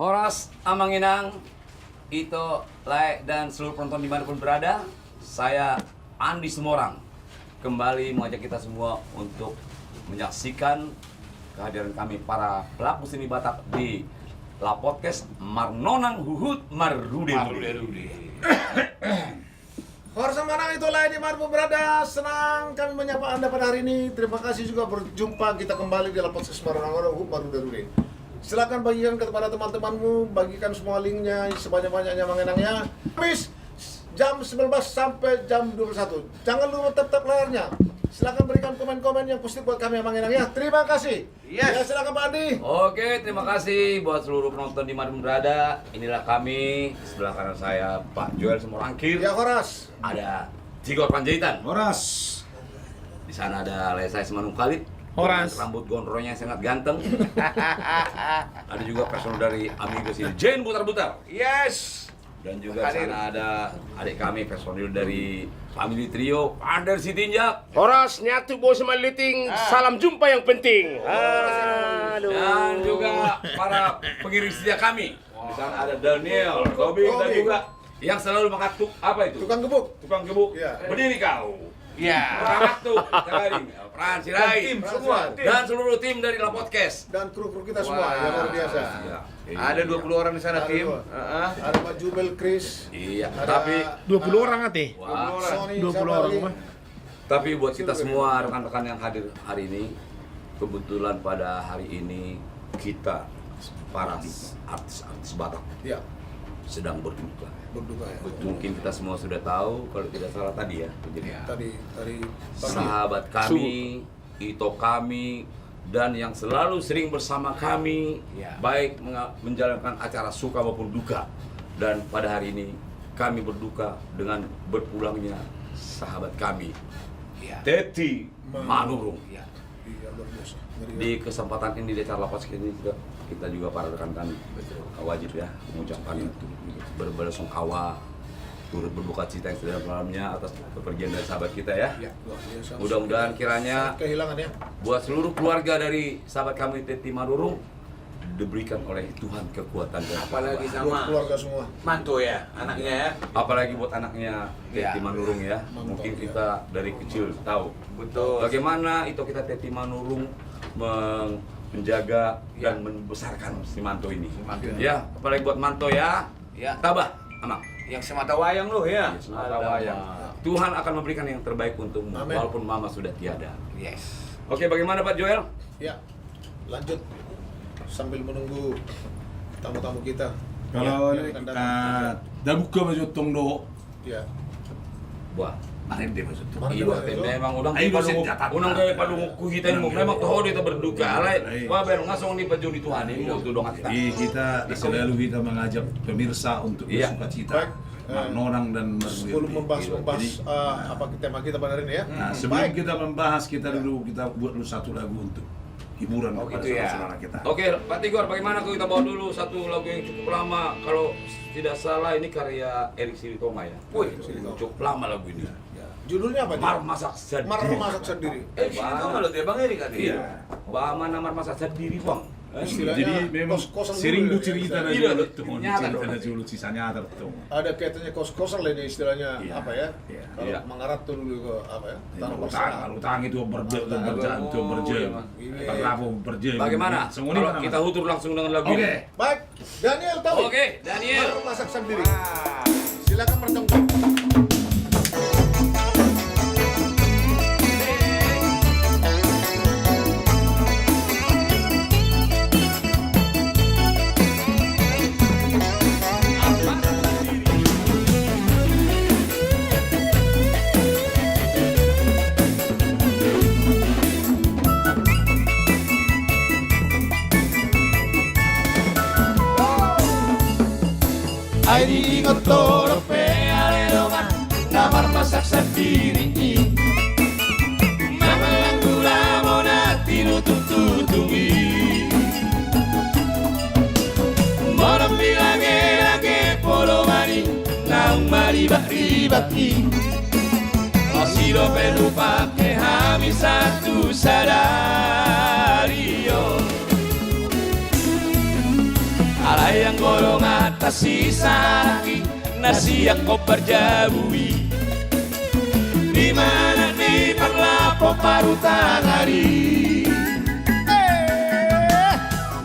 Horas Amanginang, Ito, Lai, dan seluruh penonton dimanapun berada, saya Andi Sumorang kembali mengajak kita semua untuk menyaksikan kehadiran kami para pelaku seni Batak di La Podcast Marnonang Huhut Marude. Horas Amanginang, Ito, Lai, dimanapun berada, senang kami menyapa Anda pada hari ini. Terima kasih juga berjumpa kita kembali di La Podcast Marnonang Huhut Marude. Silakan bagikan kepada teman-temanmu, bagikan semua linknya sebanyak-banyaknya mengenangnya. Habis jam 19 sampai jam 21. Jangan lupa tetap layarnya. Silakan berikan komen-komen yang positif buat kami mengenangnya. Terima kasih. Yes. Ya, silakan Pak Andi. Oke, terima kasih buat seluruh penonton dimanapun berada. Inilah kami, di sebelah kanan saya Pak Joel Sumorangkir. Ya, Horas. Ada Jigor Panjaitan. Horas. Di sana ada Lesai Semanung Khalid. Horas. Rambut gondrongnya sangat ganteng. Ada juga personel dari Amigos ini, Jane Butar-Butar. Yes. Dan juga di sana ada adik kami personil dari Family Trio, Pander Sitinjak. Horas nyatu bos maliting. Salam jumpa yang penting. Dan juga para pengiring setia kami. Di sana ada Daniel, Tobing, dan juga yang selalu mengatuk apa itu? Tukang gebuk. Tukang gebuk. Ya. Berdiri kau. Ya. Mengatuk. Pran Sirai. Tim semua. Dan seluruh tim dari La Podcast. Dan kru-kru kita semua yang luar biasa. Iya. Ada 20 orang di sana, Ada tim. dua. Ada Pak Jubel, Chris. Iya, Ada tapi 20 orang ati. wah, Sony, 20 siapa orang lagi? mah. tapi buat kita semua rekan-rekan yang hadir hari ini, kebetulan pada hari ini kita para artis-artis Batak Ya, sedang berduka. berduka ya. Mungkin kita semua sudah tahu, kalau tidak salah tadi ya, jadi Tadi pagi. sahabat kami, Ito kami, dan yang selalu sering bersama kami, baik menjalankan acara suka maupun duka. Dan pada hari ini kami berduka dengan berpulangnya sahabat kami, Teti Manurung. Iya, luar biasa. Ngeri, ya. Di kesempatan ini di acara lapas ini kita juga para rekan-rekan wajib ya mengucapkan berbelasungkawa, turut berduka cita yang sedalam-dalamnya atas kepergian dari sahabat kita ya. Ya, luar biasa. Mudah-mudahan kiranya kehilangan ya. buat seluruh keluarga dari sahabat kami Teti Manurung diberikan oleh Tuhan kekuatan dan Apalagi ketabahan. Buat sama keluarga semua. mantu ya, anaknya ya. Apalagi buat anaknya Teti Ya. Manurung ya. Mantap, Mungkin ya. kita dari kecil tahu Betul. bagaimana itu kita Teti Manurung menjaga Ya. dan membesarkan si Manto ini. Manto. Ya, apalagi buat Manto ya. Ya. Tabah, Amang. Yang semata wayang loh ya. Semata wayang. Tuhan akan memberikan yang terbaik untukmu Amin. walaupun mama sudah tiada. Yes. Oke, bagaimana Pak Joel? Ya, lanjut sambil menunggu tamu-tamu kita. Kalau yang akan datang. dah buka baju tong do. Ya, Wah, Marin dia maksud tuh. Kemarin iya, dia teh itu. memang udang Ayo, padung bosin catat. unang kaya padung ku kita ini memang tahu dia berduka. Alay, Iya. wah ben ngasong di paju di Tuhan ini mau tuh dong kita. Kita selalu kita mengajak pemirsa untuk Iya. bersuka cita. Baik. Marnonang dan sebelum membahas Jadi, apa tema kita pada hari ini ya. nah, sebelum Baik. kita membahas kita dulu kita buat dulu satu lagu untuk hiburan Oh, kepada gitu ya. saudara kita. Oke, Pak Tigor, bagaimana kalau kita bawa dulu satu lagu yang cukup lama? Kalau tidak salah ini karya Erik Silitonga ya. Wih, Cukup lama lagu ini. Judulnya apa? Mar masak sendiri. Mar masak sendiri. sini tuh kalau dia Bang Eri kan. Iya. Bagaimana mar masak sendiri, Bang? Istilahnya Jadi memang kos-kosan sering dulu ya, cerita istilahnya. dari Iya, dulu tuh, nyata cerita dong. dari dulu sisanya ada tuh. Ada kaitannya kos-kosan lah ini istilahnya Iya. apa ya? Iya. Kalau Iya. mengarat tuh dulu ke apa ya? Tanah Utang, bersama. utang itu berjam, Utang. berjantung, berjam, Iya. berlaku, berjam. Bagaimana? Semua Kalau ini kita hutur langsung dengan lagu Oke. ini. Baik, Daniel tahu. Oke, Daniel. Mar masak sendiri. Silakan bertanggung. Ay ingat toro pe alerongan kamar masak sendiri. Mama lang gula mo na tinutututungi. Morang bilage polo mani naung maribak-ribaki. Osiro pelupa ke hami satu sadario. Alaya Alayang golong atas sisaki nasiyak ko berjabui di mana di parlapo parutangari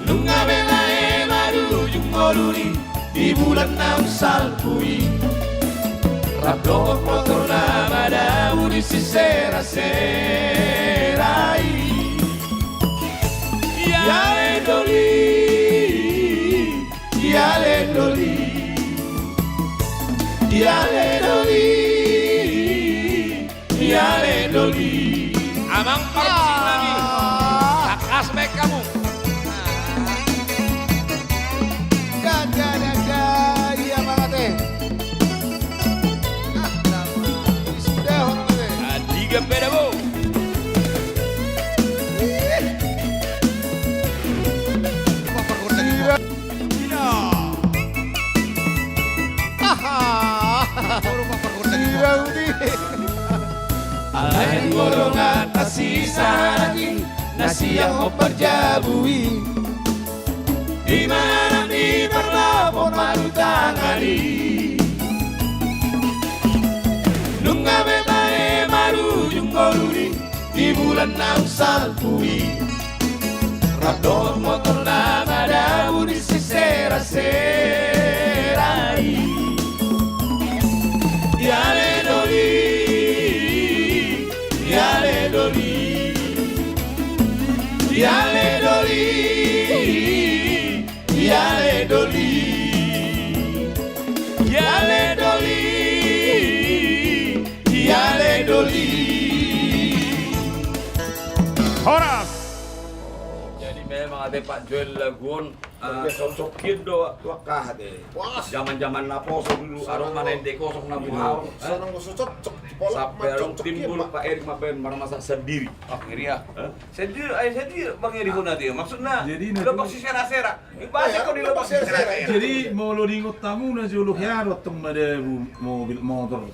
lunga belae baru jungoluri di bulan enam salpui rabdo motor nama daudi si sera-serai yale doli yale doli yale doli yale doli amang persing lagi tak aspek kamu iya banget teh. Sudah orang teh. tiga peda bu Alayang golong atas sisaki nasiyak ko berjabui di mana di parlapo marutangari nunga bebae maru jungkoluri di bulan enam salpui rabdo motor nama daudi si sera-serai yale doli yale doli yale doli yale doli yale doli yale doli Horas Jadi memang ada Pak Joel Lagun sosokin doa tuakah deh. Wah, Zaman-zaman Naposo dulu arong mana kosong nabu hau. sana nggak cocok. Sampai arong timbul Pak Erik mapen marah masa sendiri. Oh, ngeri ya. Saya Bang Eri Kuna dia. Maksudnya Jadi, lebok si sera-sera. Bahasa kau di lebok si sera-sera. Jadi mau lo dingot tamu na jolo hiaro tong made mobil motor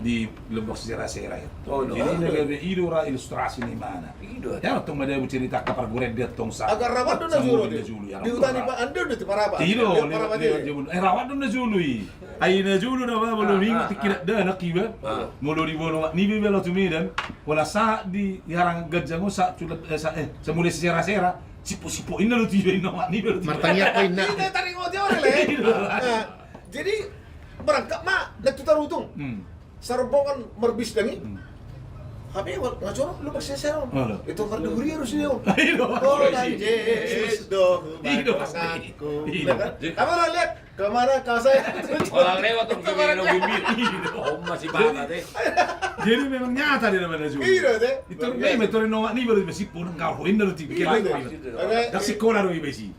di lebok sera-sera itu. Oh, Jadi nagabe idora ilustrasi ni mana. Ido. Ya tong made cerita kapar guret dia tong sa. Agak rawat dong na juro deh. Di utani Pak Ando deh para Pak. Tiro, Para Pak deh. rawat dong na jolo i. Ay na jolo na ba bolo mingo tikira da nakiba. Molo di bolo ni bebelo tumidan. Wala sa di yarang gadjango sa culat sa muli sera-sera. Sipo-sipo ina lo tiba ina ni belo. Martanya ko ina. Ini tarik ngoti orang le. Nah, jadi berangkat mak lektu tarutung. Sarbokan merbis dangi. Tapi ngacor lu bersesero. Itu kartu guri harus dia. Oh, Yesus doh. Aku. Kamera lihat kemana kau saya. Orang lewat tuh gini bibir. Oh masih bangga deh. Jadi memang nyata dia namanya Juli. Iya deh. Itu metode nongak ni baru besi pun kau indah lu tipe Iya, kira. Ada Dak sekolah lu besi.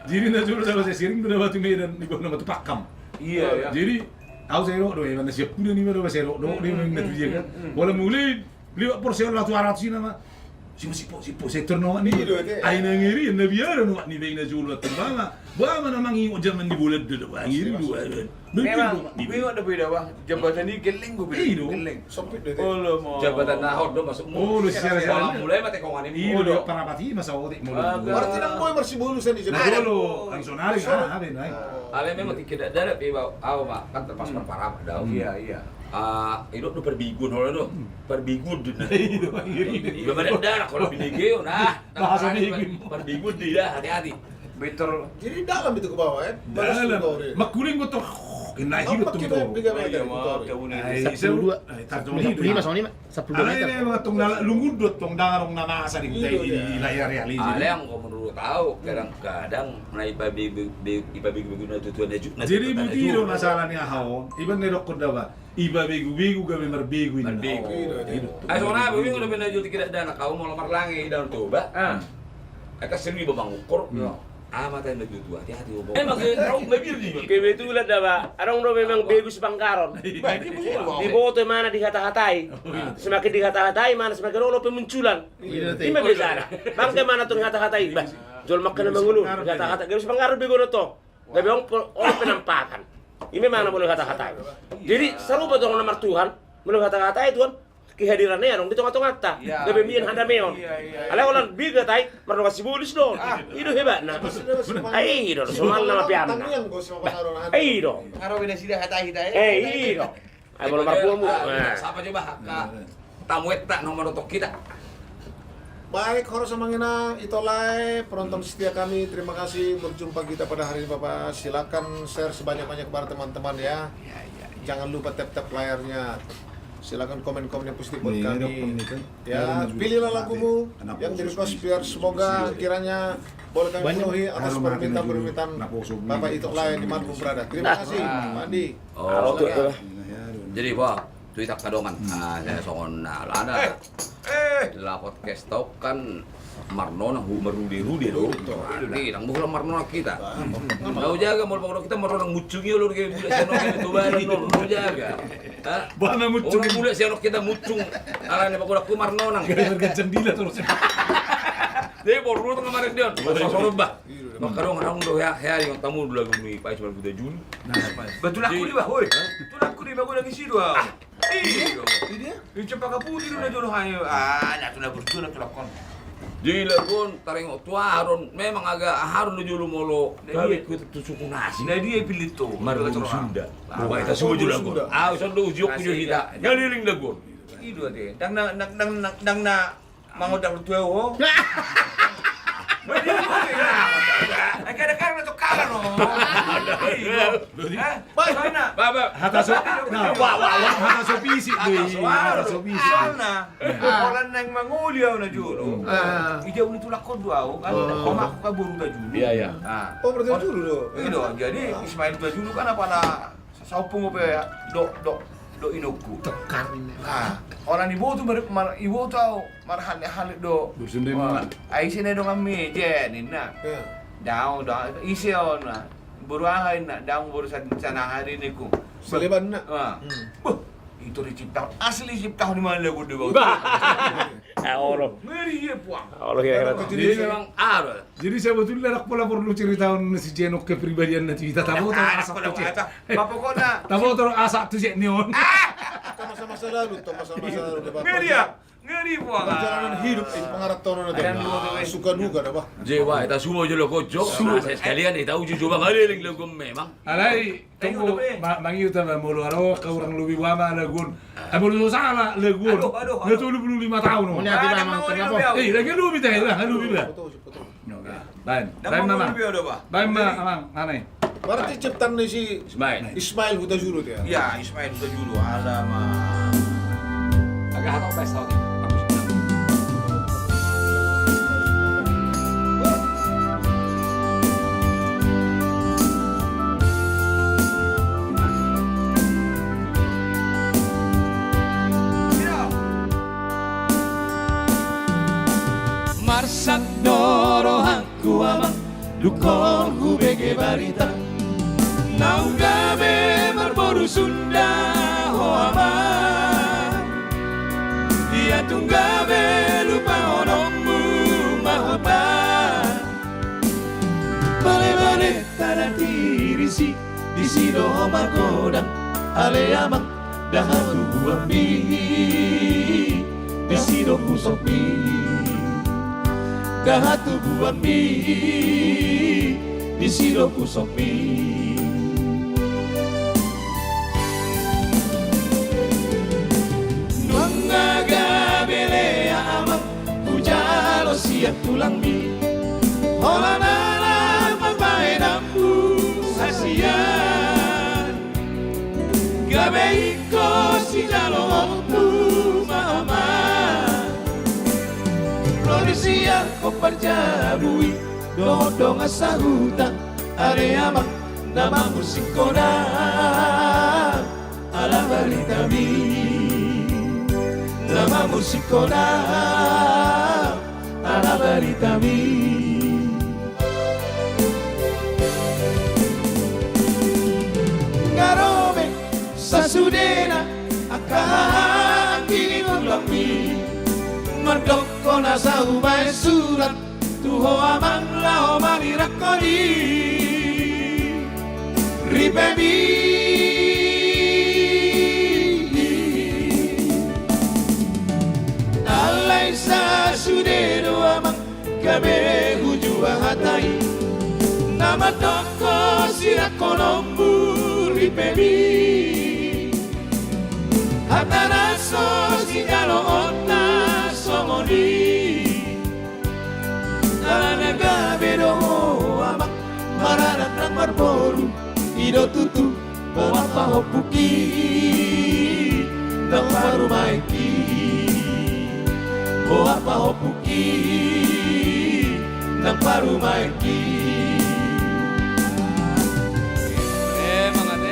Jadi na Juli kalau saya sering tu dapat medan di bawah nama tu pakam. Iya ya. Jadi aku saya rok doa mana siap punya ni baru saya rok doa ni memang tu je kan. Wala mulai lihat porsi orang 200 sih nama. Sipo sektor nongak ni. Ay ngiri na biar nongak ni baik na Juli tu bama. Bama namang ingo zaman di bulan tu dah ngiri dua. Memang, bingung ada beda bang. Jabatan ini geleng gue Iya. geleng. sempit deh. Oh lo mau. Jabatan nahor do masuk Oh, lu sera-sera. mulai mati kongan ini. Iyo dia para pati masa otik mulu. Berarti nang boy bersih bulu saya di Nah, jebak. dulu langsung narik ada naik. Ale memang tidak ada tapi aw mak kan terpas parah dah. Iya. Itu tuh perbigun orang tuh. Perbigun deh. Iyo ngiri. Belum ada darah kalau binigeo nah. Bahasa bigun. Perbigun dia hati-hati. Betul. Jadi dalam itu ke bawah ya. Dalam. Makuling gua tuh kena hidup tuh. Iya mau kebun ini. 10 sama 5 10 Ala meter. ini mga tong lungudot tong dangarong namasa di layar realis. Ale yang kau menurut tahu kadang-kadang naik ibabigu na tutuan na Nah, jadi begitu masalah ni ahon. Iban ni dokter dawa. Iba begu kami merbegu ini. Merbegu. Ay soalnya bumi udah pernah jual tidak dana kau mau lamar langi daun coba. Eka sendiri babang ukur. Mata yang lebih tua, hati-hati bobo. Emang kau bibir di. Kebetulan dah Pak, orang do memang bagus pangkaron. Di boto mana dikata-katai. Semakin dikata-katai mana semakin lo pemunculan. Ini bagaimana? Bangke mana tuh kata-katai? Bah, jual makan mangulu. Kata-kata garis pangkaron bego to. Gabe orang penampakan. Ini mana boleh kata-katai. Jadi selalu betul nomor Tuhan, boleh kata-katai Tuhan. kehadirannya dong di tengah-tengah ta. Iya, Lebih mian handa meon. Iya. Ala orang biga tai marno kasih bolis dong. Itu hebat nah. Ai dong, soal nama piam. Tangiang go sama pasaro na. Ai dong. Araw na sila hatay hitaye. Ai dong. Ai mau nomor mu. Siapa coba Kak tamu eta nomor untuk kita. Baik, Horo Samanginang, Itolai, penonton setia kami, terima kasih berjumpa kita pada hari ini Bapak. Silakan share sebanyak-banyak kepada teman-teman ya. Jangan lupa tap-tap layarnya. Silakan komen-komen yang positif buat kami. Ya, pilihlah lagumu yang di request biar semoga kiranya boleh kami penuhi atas permintaan-permintaan Bapak Itolai di mana berada. Terima kasih, Pak Andi. Oh, jadi Pak, Twitter kadoman. Saya songon ada. Lah podcast tau kan Marnona merudi-rudi dong. Ini nang bukan Marnona kita. Mau jaga mau kita Marnona mucungi lu kayak budak senok itu bari mau jaga. Hah? Bana mucung. Orang budak senok kita mucung. Alane pagoda ku Marnona. Gara-gara jendila terus. Dia baru tuh kemarin dia. Sosok bah. Makanya orang do ya yang tamu dulu lagu ni Pak Ismail Buda Jun. Betul aku di bah, hoy. Betul aku di bah lagi sih dua. Iya. Ini cepat kaputi dulu na jono hayo. Na tu na burtu na tu lakon. Di lagun taring tuaron memang agak harun dulu molo. Kami ku tusuk nasi. Na dia pilih tu. Marun Sunda. Bukan kita semua juga lagun. Usah do ujuk ujuk kita. Ngaliling lagun. Ido ade. Dang na mangodak tuwa ho. Kadang-kadang itu kalah no. Mana? Baba. Hata so. Hata so pisik deui. Hata so pisik. Sana. Orang nang manguliaw na julo. Ija uni tulak ko duaw kan. Koma ko kaburu da julo. Iya. Oh, berarti dulu loh. Ido jadi Ismail da julo kan apa na saupung ko ya do inoku. Tekar ini. Orang ibu tu ibu tahu marhan halik do. Bersunda mana? Ai sini do kami je ni na. Daw isi na. Buruahan na daw buru sana hari ni ku. Seleban na. Itu dicipta asli cipta di mana lagu dia. Allah. Ngeri ya puang. Allah kira-kira. Jadi memang ada. Jadi sebetulnya aku perlu ceritakan si Jenok kepribadian nanti kita tahu tuh asap tuh cek. Pokoknya Tahu tuh asap tuh cek neon. Masa-masa lalu, masa-masa lalu. ngeri ya. Ngeri puang. Perjalanan hidup ini pengarap tahun Ayan, ada. Suka duka dah, Pak. Jewa, kita semua je lo kocok. Saya sekalian nih tahu jujur bang ngaliling lagu memang. Alai, tunggu mangi utama mulu aro kau orang lebih wama lagun. Amul salah lagun. Aduh. Itu 25 tahun. Mau nyati memang kenapa? Lagi lu bita lah, lu bita. Betul. Lain. Lain mama. Lain mama, amang, aneh. Berarti ciptaan ni si Ismail Huta Juru dia. Ya, Ismail udah dulu. Alamak. Agak hatau best tahun ini. Marsak doro hangku amang dukol ku bege barita nau gabe marboru Sunda ho amang dia tunggabe lupa onommu mahapa bale-bale tada tirisi di sido margodang ale amang dahatu buambi di sido kusopi kahatu buambi di siro kusopi nungaga belea amang kujalo siap tulang mi holanara mabae nampu sasian gabe iko si jalo ompu mama Rodisia ko parjabui dodong asahutan areama nama musikona ala baritami nama musikona ala baritami ngarobe sasudena akan kini ulami Mandoko nasa umay surat Tuho amang lao marirakoni Ribebi gabe hujua hatai nama toko sirakonombu ripebi hataraso sigalo onna somoni Alana gabe do amak maranak nak marboru ido tutu bawa pahopuki nang paru maiki bawa pahopuki nang paru maiki Emang ate.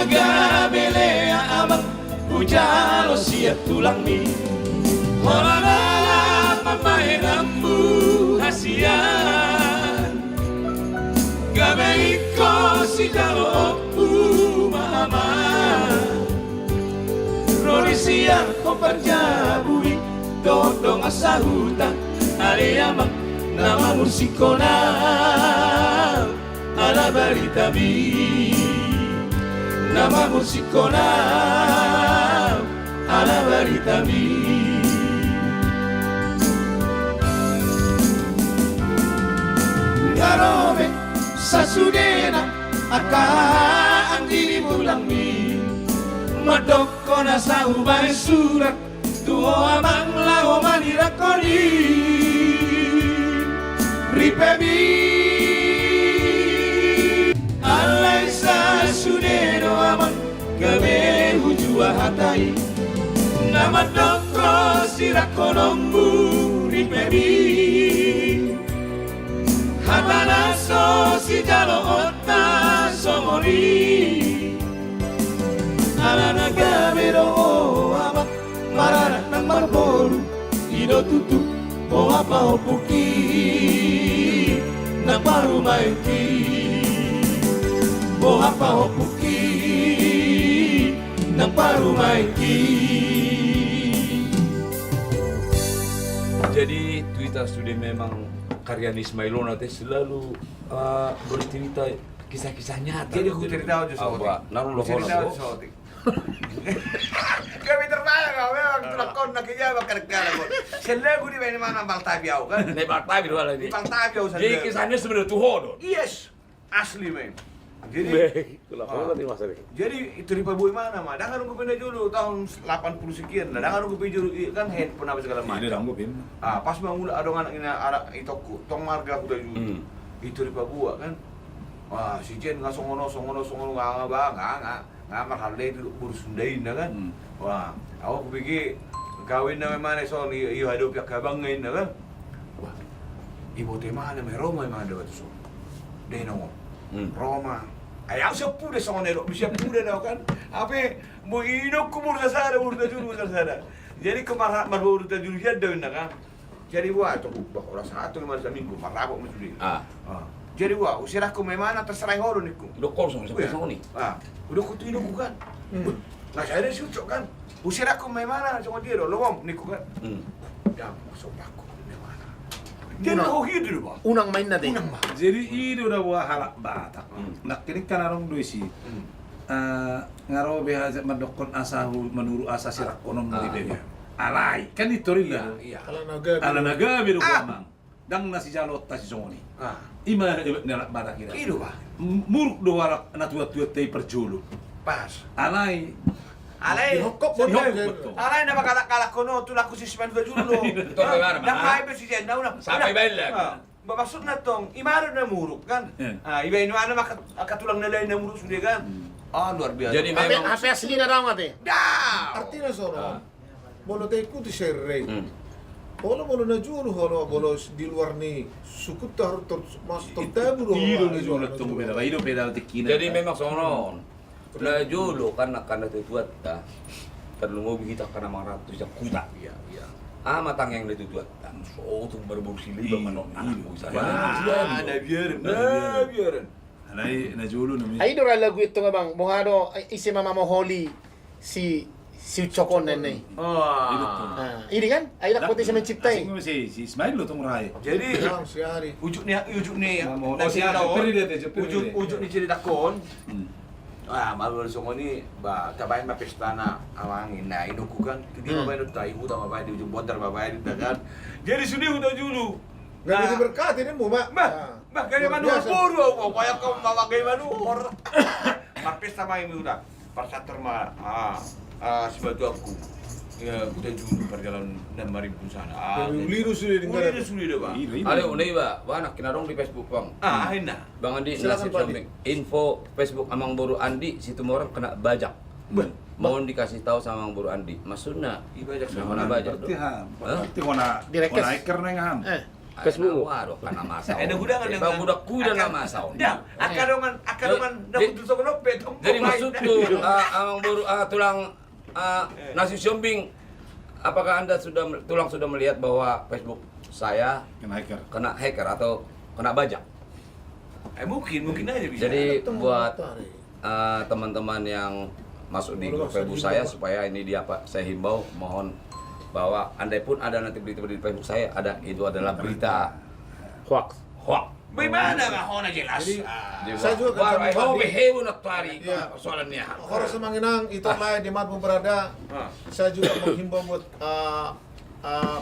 Gabelea abang ujalo siap tulang mi Horana mamae rambu hasian Gabe iko si jalo opu mama Rori siang komparjabui Dodong asahuta Ale abang nama musikona Ala barita mi Nama musikona ala baritami Garobe sasudena akaang diri bulangmi Madoko na sa ubay surat Tuo amang lao manirakoni Ripebi Alay sa sudeno amang gabe hujua hatai Nama doko sirakonombu ripebi Hatanaso si jalo ota somori Alana gabe do amang maranak nang marboru Ido tutu mo apa opuki Nang paru maiki Mo apa hopuki Nang paru maiki Jadi Twitter sudah memang karya Ismailona teh selalu bercerita kisah-kisah nyata. Jadi aku cerita aja sotik. Naruh lo Cerita aja sotik. Kami terbayang kau memang tulakon nak kerja bakal kerja kau. Selalu aku di mana Baltabiau kan? Nih Baltabi dulu lagi. Di Baltabiau saja. Jadi kisahnya sebenarnya tuh hodo. Yes, asli men. Jadi Jadi itu riba boy mana mah? Dangan aku pindah dulu tahun 80 sekian. Dangan aku pindah dulu kan handphone apa segala macam. Ini dah ngupin. Pas bangun ada anak ini ada itu tong marga udah dulu. Itu riba gua kan. Wah, si Jen nggak songono nggak marhalde itu urus sundain kan. Wah, aku pikir kawin nama mana soal iyo ada pihak kabangin kan. Wah, ibu teh mana me Roma mana ada tu so. Deno. Roma. Ayam sepuh deh sama nero, bisa pude dah kan. Apa mau hidup kumur dasar, urut juru dasar. Jadi kemarin baru urut juru ada kan. Jadi wah tu orang satu yang macam minggu marabok mesti. Jadi wah usir aku memang terserah orang niku. Udah kosong sampai sama nih. Udah kutu hidup kan. Nggak saya ada sucok kan. Usir aku memang sama dia lowong niku kan. Ya masuk aku memang. Jadi kau hidup bah. Unang main na din. Jadi ini udah buah halak batak. Nak kini kan arong doi si. Ngaro beha madokon asahu menuru asa sirak konom di bebe. Alai kan itu rila. Iya. Ala naga biru kamang. Dang nasi jalot tasi songoni. Ima nalak batak kira. Hidup bah. Muruk do halak natuat-tuat tei perjulu. Pas. Alai Alay. Hokop betul. Alay na kalak kono tulak ko si Span Bajulo. Nang may si Jen daw na. Sampai balik. Babasod na tong imaro na muruk kan. Iba ino ano makatulang na lain na muruk sudah kan. Luar biasa. Jadi Hape memang asli na daw nga te. Artinya sono, bolo te ikuti serrei. Bolo na juru hono bolo di luar nih suku tar mas tertabu do. Iro na jual tunggu beda. Iro beda tikina. jadi memang sonon. Nah julu kan tuat dah. Terlalu kita karena maratu jak kuta. Iya. Matang yang tuat dan so tu berbusi liba manok anak Na biaran. Alai na julo na mi. Ay do ra lagu ito nga bang mohado isi mama mo holy si Si Cokon nih. Nah, ini kan, ayo nak potensi menciptai. Si Ismail lo tong rai. Jadi Yang si hari. ujuk nih Mau- nanti si ada Jepri dia, Jepri dia. ujuk nih cerita kon. Malu songo ni tabayan ma pesta na awangin na inuku kan. Hindi mabayan do tayo uta mabayan di ujung bodar mabayan di kan. Jadi sudi uta julu. Nggak bisa berkati ini mu, Mak. Bah kaya Luar manuhor biasa. puro ako, kaya ko mawagay manuhor. Mapesta may muda, parsator si batu aku. Ya, udah julu perjalanan 6.000 sana. Liru sudah dengar. Udah sudah deh, Bang. Ale unay ba? Wanak kinarong di Facebook bang. Ahin na. Bang Andi Silakan, nasib Pak samping. Info Facebook Amang Buru Andi, situ orang kena bajak. Mohon dikasih tahu sama Amang Buru Andi. Maksudnya, Ibajak Nah, sama mana bajak Berarti dong? ha. Berarti kona Direkes. kona iker neng ham. Facebook. Waduh, karena masaw. Eh, nagudangan Bang dengan- budak kuda na masaw. Ya, akarongan Jadi- dapat sa kanopet. Jadi maksudku, Amang Buru tulang nasi siombing, apakah Anda tulang sudah melihat bahwa Facebook saya Kena iker. kena hacker atau kena bajak? Mungkin aja bisa. Jadi Ketemu buat matahari. teman-teman yang masuk di Boleh, grup Facebook Mas, saya Pak. supaya ini dia Pak, saya himbau mohon bahwa andai pun ada nanti berita di Facebook saya ada itu adalah berita Hoax. hoax. Bagaimana nggak hona jelas? Jadi, Dia Saya juga bilang, kan "Wah, sama mau Bandi." behebu nak tuari Iya. persoalannya. Orang Semanginang itu lain di Mat berada. Saya juga menghimbau buat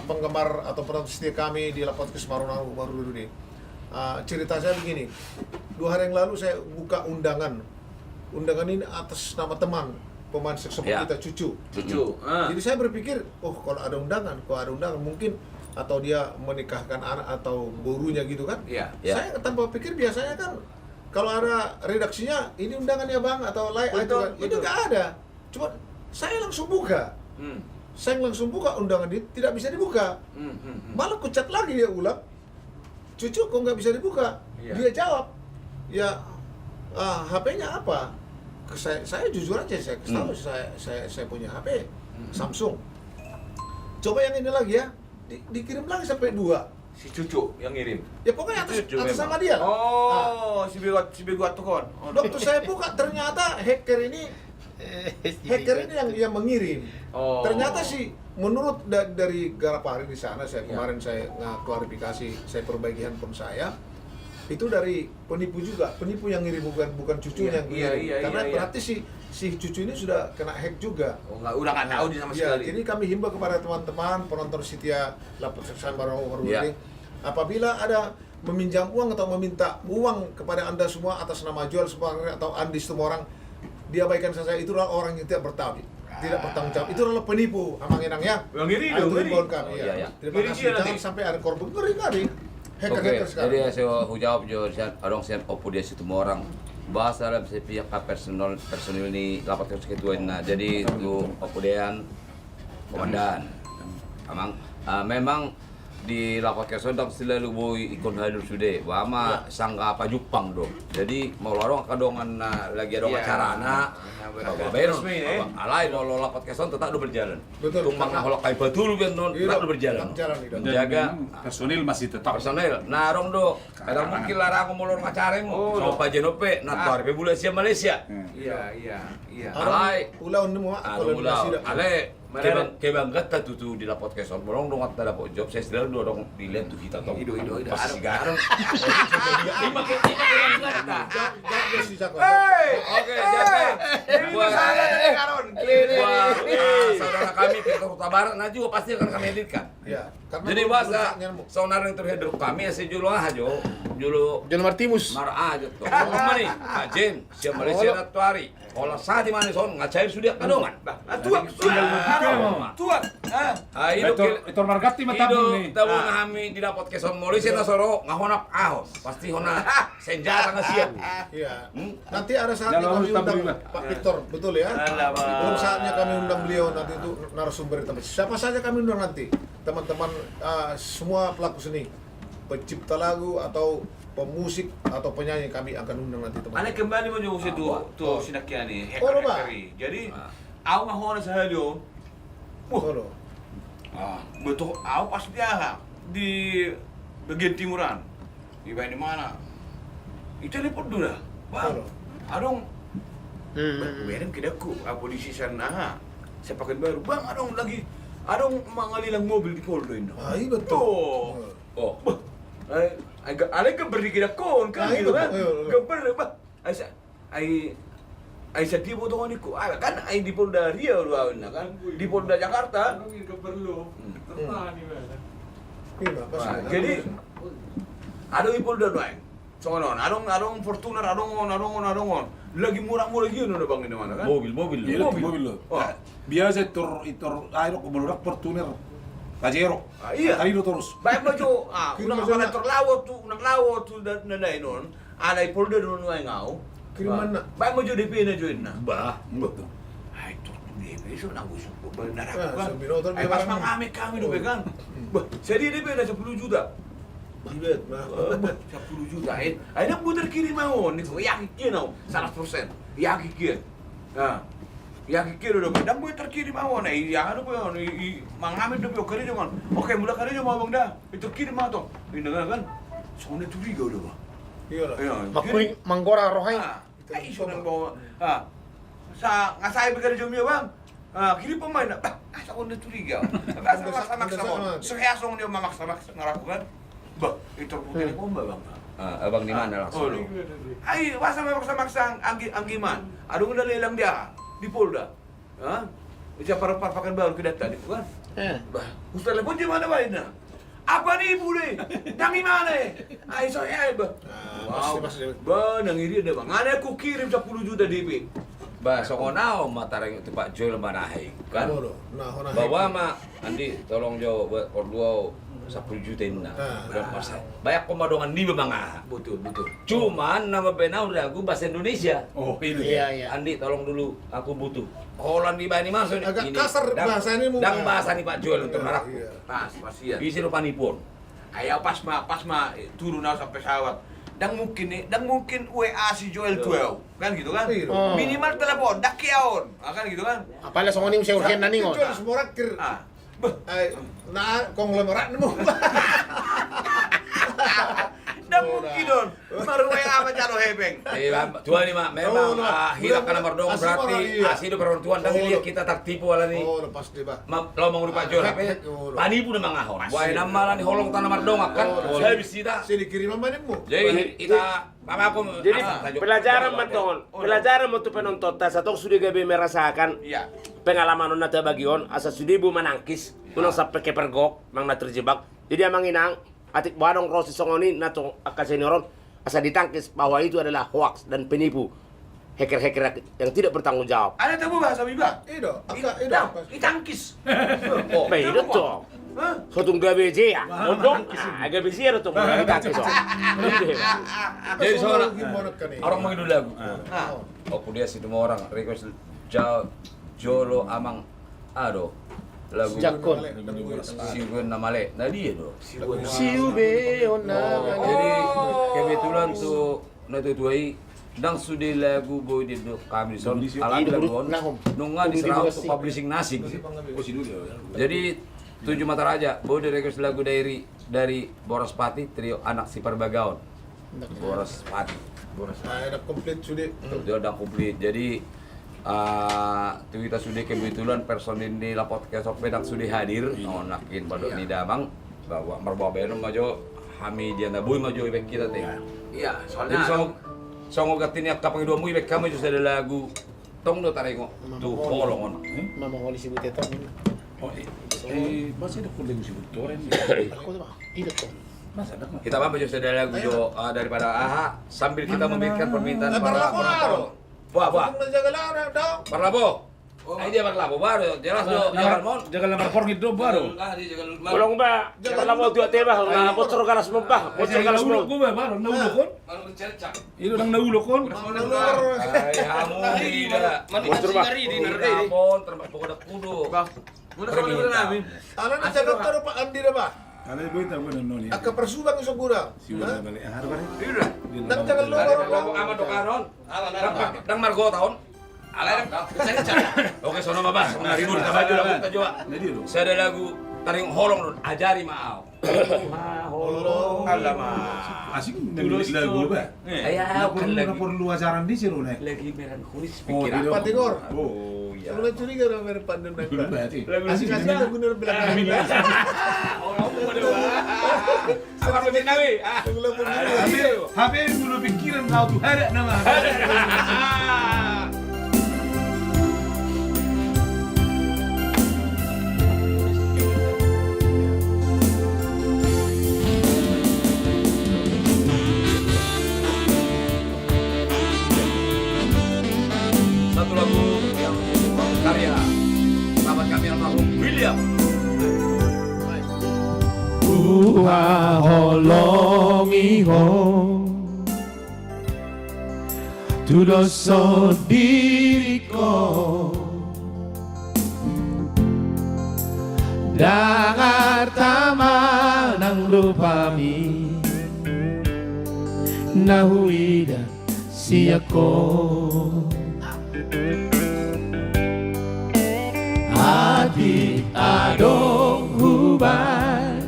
penggemar atau penonton setia kami di Podcast Marunang baru dulu nih. Cerita saya begini. 2 hari yang lalu saya buka undangan. Undangan ini atas nama teman pemain sepak Ya. kita Cucu. Cucu. Jadi saya berpikir, oh kalau ada undangan mungkin atau dia menikahkan anak atau gurunya gitu kan. Iya. Ya. Saya tanpa pikir biasanya kan kalau ada redaksinya ini undangannya Bang atau lain itu Betul, kan. Itu betul. nggak ada. Cuma saya langsung buka. Saya langsung buka undangan ini tidak bisa dibuka. Malah kucat lagi dia ulang. Cucu kok nggak bisa dibuka? Iya. Dia jawab, ya HP-nya apa? Saya jujur aja saya kasih tahu saya punya HP Samsung. Coba yang ini lagi ya, dikirim lagi sampai 2. Si Cucu yang ngirim. Ya pokoknya atas Cucu sama memang. dia. Lah. Oh, si Begot tuh kon. Waktu saya buka ternyata hacker ini yang mengirim. Oh. Ternyata sih menurut dari Garapari di sana Ya. kemarin saya klarifikasi, saya perbaiki handphone saya. Itu dari penipu juga, penipu yang ngirim bukan cucunya yang ngirim. Karena berarti si cucu ini sudah kena hack juga. Oh, udah nggak tahu dia sama Ya, sekali. jadi kami himbau kepada teman-teman penonton setia Lapor Seksan Baru Ya. apabila ada meminjam uang atau meminta uang kepada Anda semua atas nama jual semua atau Andi semua orang, diabaikan saja, itu adalah orang yang tidak bertanggung jawab. Itu adalah penipu, Amanginang ya. Yang ngiri Itu dong, ngiri. himbauan kami. Oh, Ya. iya, iya. Terima Ngiri kasih. dia Jangan nanti. sampai ada korban ngeri. Oke, Hacker sekarang. jadi saya jawab jo adong sian opo dia situ orang bahasa dalam pihak personil ini lapat ke ketua nah jadi itu opo dean komandan amang memang di lapat keson tak selalu boy ikon hadir sude wama sangga apa Jepang dong jadi mau lorong kadongan lagi ada Iya. acara anak baru Resmi, alai lo lapat keson tetap berjalan Betul. tumbang holok kai batul ben non Iya, tetap berjalan jalan itu. Dan menjaga memang personil masih tetap. personel narong do kadang mungkin larang aku mulur macaremu Oh, so pa jenope na tor pe bule sia Malaysia Iya. Alay. Ulah nemu anu ulah ale kebang gata tutu di la podcast on bolong dong at ada job saya selalu dong dilihat tuh kita tong Ido. pas sigaran Jangan sih Cak. oke jadi buat saudara kami Victor Kota Barat nah juga pasti akan kami editkan Ya, karena jadi belum bahasa rusaknya nemu. saudara yang terheader kami ya sejulu aja julu John Martimus. marah aja tuh. Mana nih? Pak Jen, siapa Malaysia na tuari. Kalau saat di mana son ngacair sudah kadongan. Tuan. Hidup Itu Margati matabung nih. tahu ngahami di dapat keson Malaysia na soro ngahonap ahos. Pasti hona senjata ngasian. Iya. Nanti ada saatnya Jangan kami lupa undang beriman. Pak Victor, betul ya? Alamak. Belum saatnya kami undang beliau nanti itu narasumber di tempat. Siapa saja kami undang nanti, teman-teman semua pelaku seni, pencipta lagu atau pemusik atau penyanyi kami akan undang nanti teman. Ana kembali menyuruh tuh sinakya nih Oh, Pak. hacker. Jadi, aku nggak mau sa halyo. Solo. Betul, aku pas dia di bagian timuran. Di mana? Itu telepon dulu dah. Bang, Solo. adong Beren kedaku, polisi sana. sepakan baru. Bang, adong mangalilang mobil di Polda ini. Iya betul. Oh. Ada keberdi kita kon kan gitu kan. Keber bah. Ai sa tibo to ko. Kan ai di Polda Riau kan. Di Polda Jakarta. Jadi adong di Polda doang. Soalnya adong Fortuner, adong lagi murah-murah gitu udah bang ini mana kan? Mobil. Iya, mobil lo. Biasa itor aero kebeludak Fortuner. Pajero. Iya. Kali lo terus. Baik baju, unang operator lawot tu dan non. Ada di Polda doon nga ngau. Kiriman na. Baik baju DP na join na. Bah. Betul. Ay, itu DP so nang gusto ko benar Ah, ako kan. so binotor Ay, biya pas barang. kami do kan. Bah, jadi DP na 10 juta. Ibet na. 10 juta. Ay na buter kiri mau ni ko yang kino 100%. Yang kikir. Nah. Yang kikir do dan buter kiri mau na yang ano po yun, mangamin do po kari man. Okay, mula kari mo bang da. Ito kiri mo to. Ini kan. So na turiga do ba. Iya lah. Ayun. Makuling manggora rohay. Ay, iso nang bawa. Sa ngasay ka rin niyo bang? Kiri pa man. Asa ko naturigaw. Asa maksa mo. So kaya song niyo mamaksa ngarako kan? Ba, ito po kini ko ba bang? Abang di mana langsung? Ay, wasa maksa ang giman. Adong dalilang dia di Polda. Isa pakan baru ke data di kan? Bah, gusto telepon di mana ba ina? Apa nih bule? Dangi mana? Ay, so ya ba? Pasti. Ba, nangiri ada bang. Ada aku kirim 10 juta DP. Bah, sokonao matarang itu Pak Joel manahe kan. Nah, Bawa ma Andi tolong jo ordua 10 juta ini nah. Berapa persen? Banyak komadongan di bangah. Betul. Cuman nama bena udah aku bahasa Indonesia. Oh, ini. Iya. Andi tolong dulu aku butuh. Holland di bani masuk nih. Agak kasar bahasa ini mungkin. Dan bahasa nih Pak Joel untuk marah. Iya. Pas ya. Isi lupa nipun. Ayo pas ma turun sampai pesawat. Dan mungkin WA si Joel 12 kan gitu kan? Iya. Minimal telepon, dak kiaon, kan gitu kan? Apalagi songoni usia urgen nani ngon. Jual semua rakir. Ay, na konglomerat mo. Dan mungkin don, baru WA mencaro hebeng. Tuan ini mak memang hilangkan nomor dong Asli berarti orang, iya. asli perempuan tuan dan lihat kita tak tipu wala nih. Oh, lepas deh, Pak. Lo mau Pak Joel apa? Panipu na mga ahon. Buhay na malah ni holong tanah mardong kan. Saya bisita. Sini kirim apa nih, Mu? Jadi kita mama aku Jadi pelajaran mo tu penonton tas atau sudah gabi merasakan Iya. pengalaman nona bagion asa sudah bu menangkis unang sampai ke pergok mang na terjebak. Jadi amang inang atik badong rosi songoni nato akasenioron asa ditangkis bahwa itu adalah hoax dan penipu hacker-hacker yang tidak bertanggung jawab. Ada tahu bahasa Biba? Ido, aka ido. Itangkis. Oh, itu tuh. Sotong gabi je ya. Mondok. Gabi je itu tuh ditangkis. Jadi soalnya Gimana kan ini? orang mau lagu. Aku dia situ mau orang request Jolo amang lagu Jakon. Siwen namale. Nah dia do. Siube ona. Jadi kebetulan tuh natutuai dang sudah lagu boy di kami son alam laguan nunga diserang untuk publishing nasing. Jadi 7 mata raja boy di request lagu dari Boros Pati trio anak si Perbagaon. Boros Pati. Ay, na complete sudah. Itu udah komplit. Jadi kita sudah kebetulan personil di la podcast Pedang sudah hadir. Nakin pada di damang bahwa merbawa beno maju kami dia boy maju ibek kita teh. Iya, Jadi soalnya songo gatin ya kapang dua mu ibek kami juga ada lagu tong do tarengo tu polongon. Mama ngoli si buteto. Oh, masih ada kuliah si Butoren. Aku tuh, itu tuh. Masa ada Kita bang juga ada lagu jo daripada AHA sambil kita memberikan permintaan para penonton. Wah, Menjaga lara dong. Parlabo. Ay dia parlabo baru jelas do jangan mon. Jangan lamar porngit do baru. Kolong ba, jangan mau dua tebah, na bocor galas membah, bocor galas Naulo mo. ko ba baru naulo kon. Itu nang naulo kon. Ay hamu tidak. Bocor ba. Telepon termasuk ada kudu. muna sa mga namin. Alam na jaga taro Pak Andi na ba? Kalau ibu itu apa noni? Aka persubang iso gura. Si udah balik har balik. Iya. Nang jaga lo Dari baru kelompok lang. amat dokaron. Dang Margo tahun. Alay dang. Oke sono mabas. Nah, ribut kita baju lagu kita coba. Jadi lo. Saya ada lagu taring holong ajari maau. Alamak. Asik nulis lagu ba? Ayaw kan lagi. Perlu ajaran di sini nih. Lagi melankolis Oh, pikiran. di Pak Tigor. Oh, iya. Mulai curiga orang merek pandem nak. Dulu berarti. Asik kasih lagu nur belakang. Apa betul nabi? HP dulu pikiran kau tuh ada nama. Satu lagu yang karya sahabat kami almarhum William. Tuhan holongi ho tu dosa diriku dangar tamanang lupami nahuida siyako adik adong huban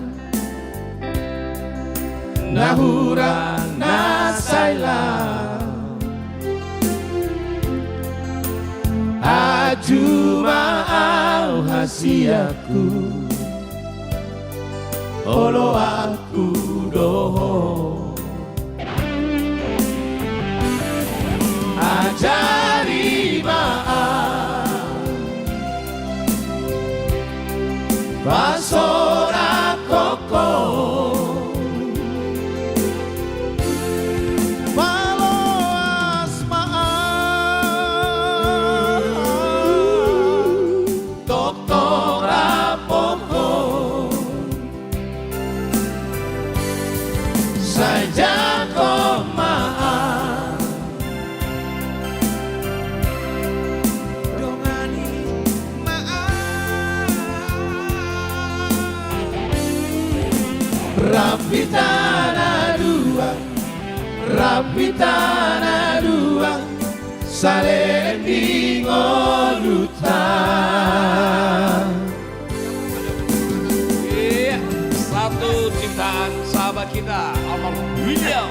nahura nasaila ajuma au hasiaku olo aku doho ajari maaf basora koko saja kau maaf dongani maaf Rapi tanah dua saling ngolutan. Iya, satu ciptaan sahabat kita almarhum William.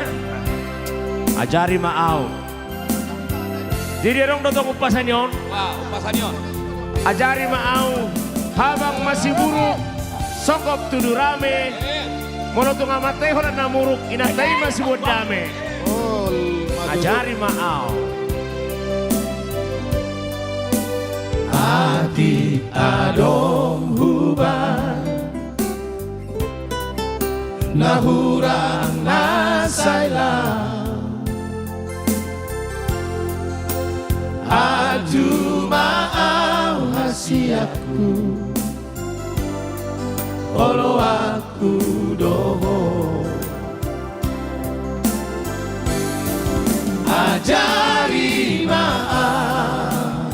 Ajari maau. Jadi dong dotong upasanyon. Wah, upasanyon. Ajari maau. Habang masih buruk. Sokop tudu rame. Monotung amateh horan namuruk. Inatay masih buat dame. Ajari maau. Hati adong huban nahurang nasaila aju maau hasiaku olo aku doho ajari maaf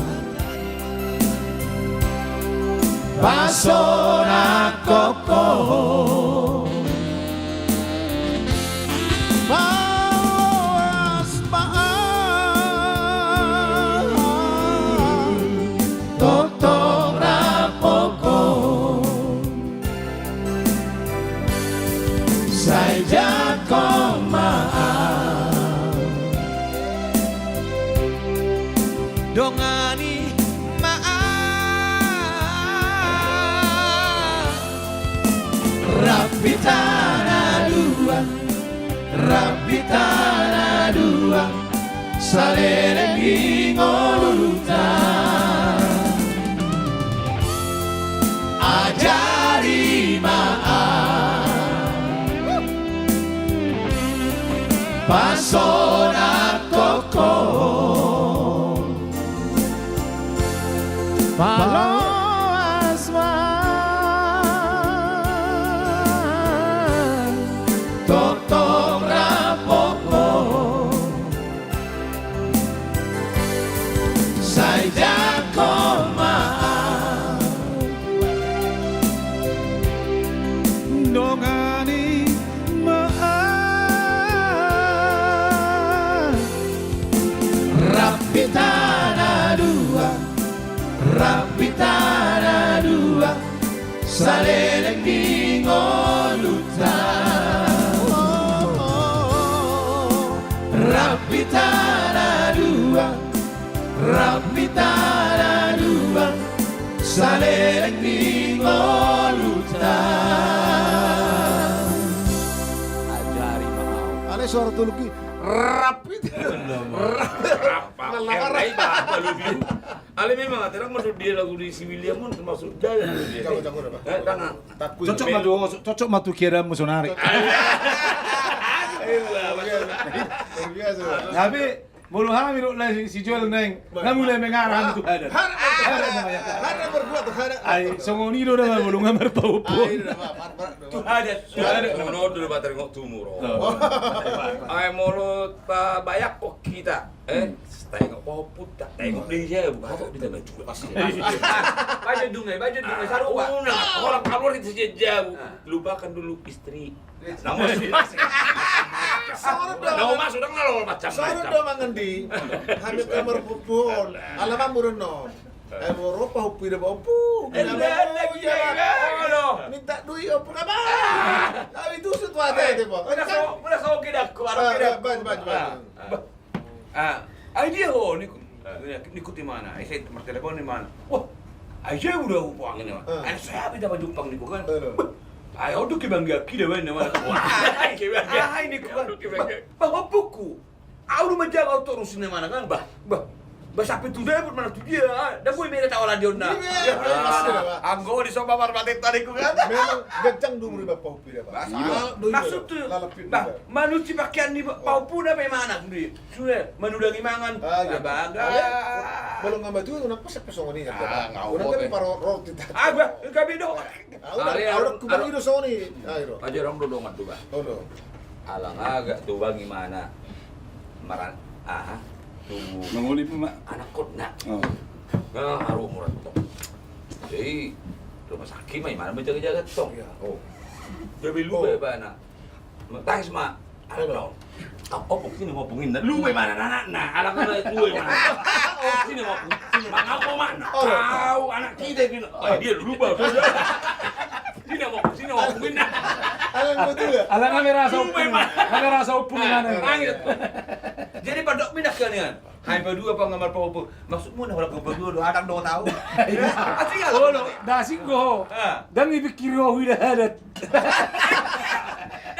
basona koko mawas maaf totong rapoko saja kau maaf dongani Rapi tanah dua saling ngolutan ajari maaf pasona koko palo totong rapoko saja kau maaf dongani maaf rapi tanah dua saling suara tuluki rapi. Apa? Kayak apa lu biu? Ale memang terang masuk dia lagu di si William pun termasuk jalan dia. Jago apa? Tangan. Cocok matu kira musonari. Biasa. Tapi mulu hana miro lah si Joel neng, nggak mulai mengarah itu ada. Harap berbuat tuh harap. Ay, songoni do na mulu ngamar pau po. Tuh ada no dulu bater ngok tumuro. Ay molo ta bayak kok kita. Tengok poput tak tengok dia bukan kok dia maju pasti. Baju dungai sarua. Orang keluar itu jauh. Lupakan dulu istri. Nama sudah ngalor macam-macam. Sorot do mangendi. Hamil kamar pupun. Alaman murono. Eropa hupi de bopu. Minta duit opo ka ba? Abi tu suatu ada te po. Udah so kita dia nikuti mana? Saya nomor telepon di mana? Wah, aja udah uang ini mah. Saya bisa jumpa niku kan. Ayo udah kebangga kita mana mana. Wah, kebangga. Ini kan bawa buku. Aku udah menjaga autorusin mana kan, bah. Sampai tuh dia mana tuh dia. Dah gue mereka tahu radio na. Anggo di soba marmatit tadi ku kan. Memang gencang dulu riba paupi dia, Pak. Maksud tuh, bah, manusia pakaian di paupu dah mana kundi. Sudah, menudangi mangan. Bangga. Belum ngambil tuh kenapa sepesong ini ya. ngau Orang kan paro roti. Bah, enggak beda. Orang kubang itu soni. Ayo. Aja orang dodongan tuh, Bang. Oh. Alang agak tuh Bang gimana? Maran tuh Mangulip mak. anak kotna. Oh. Nggak haru murah tong. Jadi rumah sakit mah mana menjaga-jaga tong. Oh. Jadi lu bana. Tangis mak. Anak. Oh, sini mau pungin. Lu mana anak? Nah, anak lu mana? Oh, sini mau pungin. Mana kau mana? Tahu anak kita ini. Oh, dia lupa. Sini mau pungin. Alang betul ya? Alang kamera sa upung mana? Angin. Jadi pada pindah kalian. Hai berdua apa ngamar paupu. Maksudmu nah orang berdua do anak do tahu. Asli Oh, no, dasing ko. Dan ipikir ko wala hadat.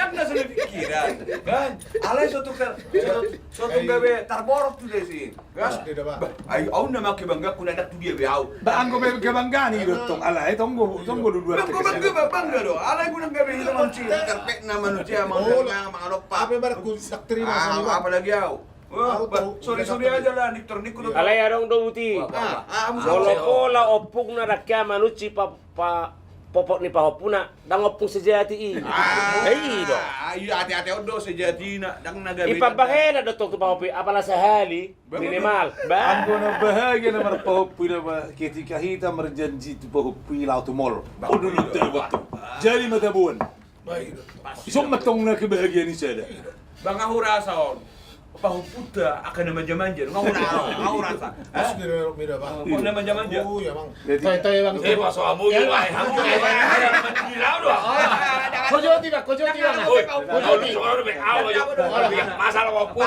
Yang nggak sudah pikiran, kan? Alay suatu gawe tarborok tuh deh sih, kan? Tidak, Pak. Ayo, aku nama kebangga kuna anak tuh dia beau. Ba anggo be kebanggaan ni tong alay tonggo dua. Bangga dong. Alay kuna gawe itu manusia terpek nama manusia mga lopa. Apa yang baru kusak terima sama Pak? Apalagi aku. Sorry aja lah, niktor. Alay arong do uti. Kalau pola opung na rakya manuci popok ni pahopuna dang opung sejati i. Hei do. Iya hati-hati odo sejati nak dang naga. Ipabahena do tong pahopi apala sahali minimal. Anggo na bahagia na marpahopi na ba ketika kita berjanji tu pahopi lautu mall. Odo lu waktu. Jadi matabuan. Baik. Isok matong na kebahagiaan ni sada. Bang aku rasa pahupuda akan manja-manja. Ngau rasa. Pas beda, Pak. Kok manja-manja? Oh, ya, Bang. Toy Bang. Masuk amu ya, Bang. Gila doang. Kojoti Bang. Masalah wapun.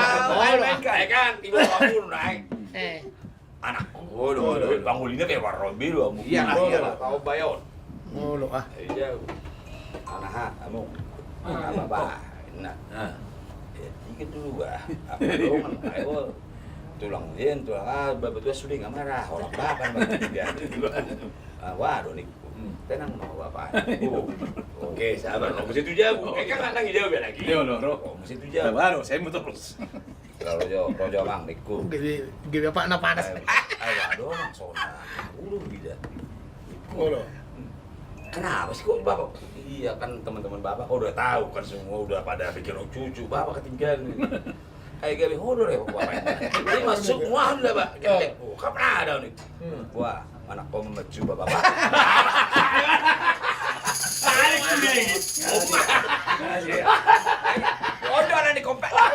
Kan, tiba wapun naik. Anak. Waduh, bangulinnya kayak warna biru. Iyalah. Tahu bayon. Oh, lo ah. Iya. Anak kamu. Apa? Nah. Dikit dulu apa dong? Ayo tulang betul sudah nggak marah orang bapak dia. Waduh nih, tenang mau bapak. Oke, sabar. Mau ke situ jauh. Kan lagi jauh lagi. Yo no. Mau ke situ jauh. Baru saya mau terus. Rojo bang, niku. Gede apa na panas. Ayo dong, sona. Tidak. Oh, lo. Kenapa sih kok bapak? Iya kan teman-teman bapak udah tahu kan semua udah pada bikin cucu bapak ketinggalan. Kayak gini hodor ya bapak. Ini masuk semua udah pak. Oh kapan ada nih? Wah anak kau memecu bapak. Tarik kuning. Odo ada di kompak kan.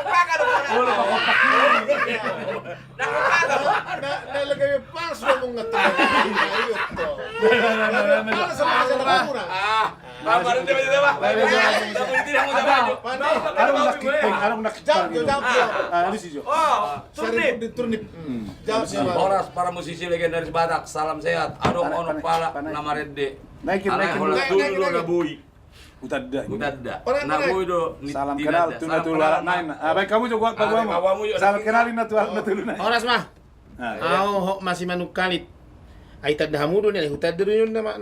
Nah, lagi pas mau ngeteh. Ayo toh. Pas sama aja terapura. Bapak itu apa? Arong nak Jam. ini sih Jo. Oh, Turnip. Jam sih, Pak. Horas para musisi legendaris Batak, salam sehat. Adong ono pala nama Rede. Naikin. Dulu ada bui. Utadda. Nah, gue itu Salam kenal tu na tulu anak nain. Baik kamu juga kamu. Salam kenalin na tulu nain. Oras mah. Ao masih manukalit. Ay tadhamudo ni hutad dulu yun nama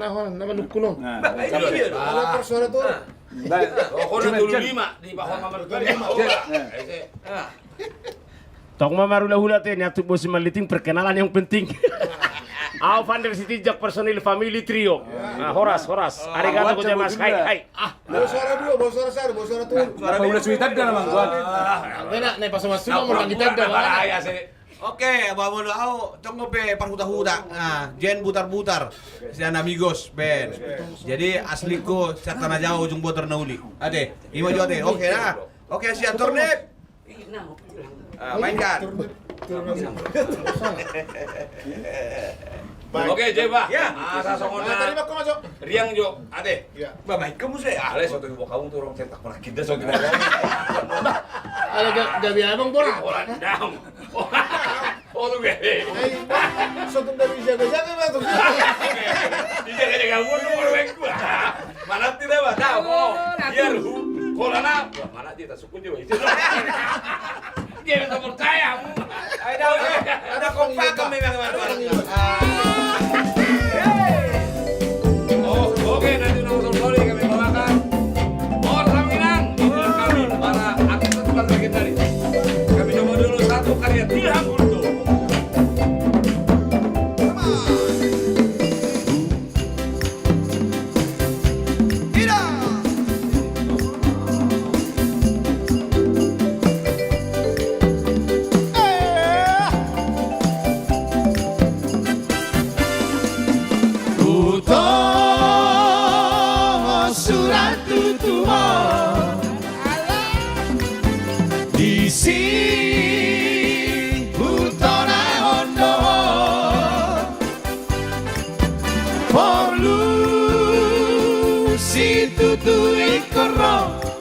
nukuno. Ala persona tuh. Kau na tulu 5 di bawah kamar tulu 5. Tok mamarula-hula teh nyatu bos maliting perkenalan yang penting. Ao Vander Sitijak personil family trio. Horas. Arigato gozaimasu. Hai. Bawa suara dua, bawa suara sar, bawa suara tuh. Suara udah suitan dah namang gua. Bena na pasama sulo mo lang kita Bahaya sih. Oke, vamos ao tunggu pe parhuta-huta. Nah, jen butar-butar. Sian amigos, Ben. Jadi asliku sartana jauh ujung boter nauli. Ade, ima jote. Oke dah. Oke, siap turnip. Mainkan. Oke, Jeba. Ya. Asa songona. Tadi kau masuk. Riang jo, ade. Ya. Baik kamu saya. Ale soto ibu kamu tuh orang cetak pernah kita soto ibu. Ala gabi abang bola. Orang down. Oh tuh gue. Satu dari jaga-jaga mah tuh. Dijaga-jaga mulu baik gua. Mana tidak bah tahu kok. Biar korana mana dia tak sukun juga itu. Dia tak percaya. Ada kompak kami memang. Oh, oke nanti nomor sorry kami bawakan. Orang Minang, inilah kami para artis terkenal legendaris. Kami coba dulu satu karya Tilham Kulto.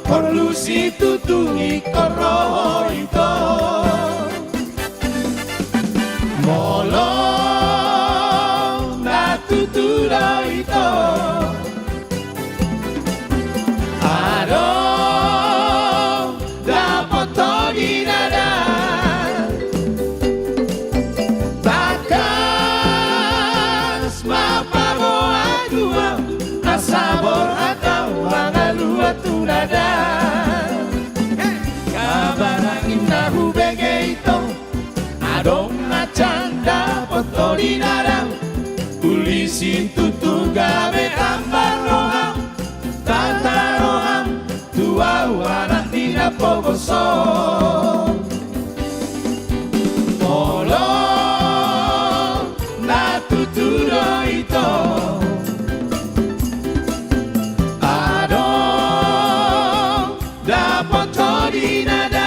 Polusi tutui koro itu molong na tutura itu ado dapat todi nada bakas mapago adua asabor atau angalua tunada Nahu begeito adong canda potori narang ulisin tutu gabe tambah roham tata roham tua anak dina pogoso molo na tuturo ito adong dapat potori nada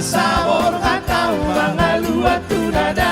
sabor atau mga luwa tunada